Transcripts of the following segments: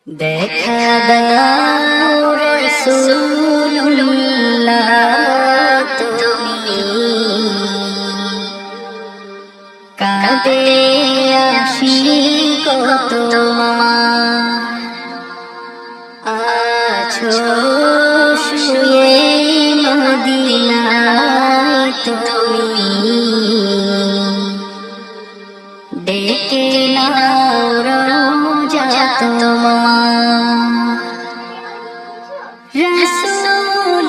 দেখা দাও রাসূলুল্লাহ তুমি কাঁদে আশিক তোমার আছো শুয়ে মদিনায় তুমি ডেকে নাও রোজা তোমার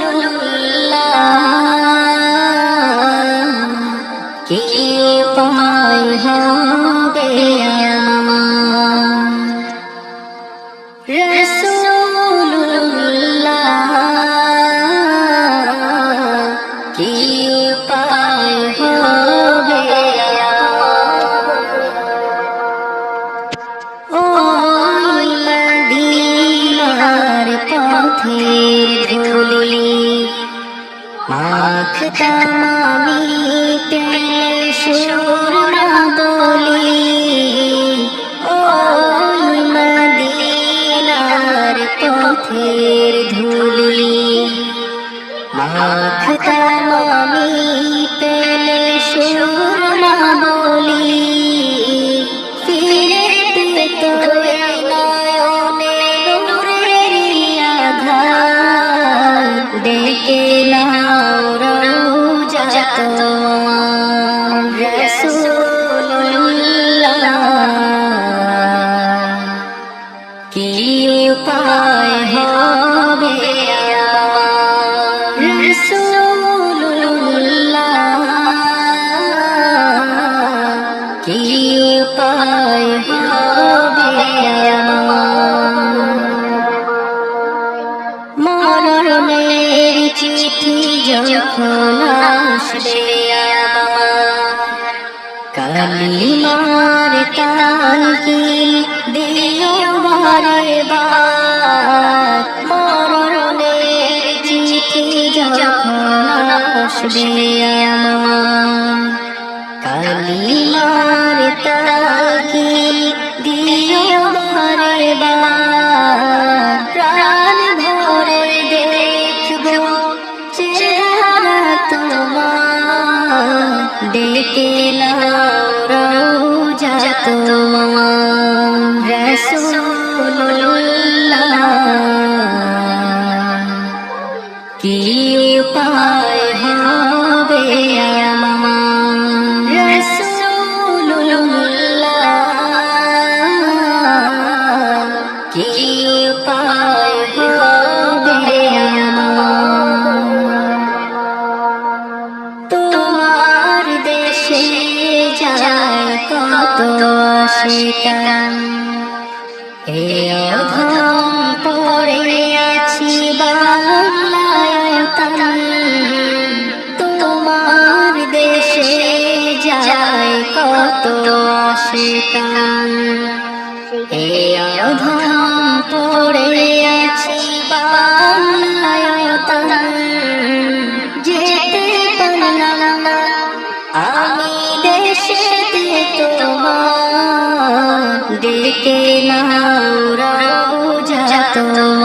রাসূলুল্লাহ কি উপায় হবে আমার রাসূলুল্লাহ কি উপায় হবে ওই মদিনার পথের ধুলি মাখতাম আমি পেলে সুরমা বলি ওই মদিনার পথের ধুলি মাখতাম আমি পেলে সুরমা বলি ফিরে পেত নয়নে নূরের আধার ডেকে নাও রোজা তোমার রাসূলুল্লাহ কি উপায় হবে আমার রাসূলুল্লাহ কি উপায় হবে আমার মরণের চিঠি যখন আসবে আমার কালিমার তালকিন দিও বারে বার মরণের চিঠি যখন আসবে আমার কালিমার তালকিন দিও বারে বার প্রাণ ভরে দেখবো চেহারা তোমার ডেকে নাও রোজা তোমার রাসূলুল্লাহ কি উপায় হবে আমার রাসূলুল্লাহ কি উপায় হবে আমার তোমার দেশে যায় কত আশিকান এ অধম পড়ে আছি বাংলায় তান তোমার দেশে যায় কত আশিকান এ অধম পড়ে আছি বাংলায় তান যেতে পারলাম না আমি দেশেতে তোমার ডেকে নাও রোজা তোমার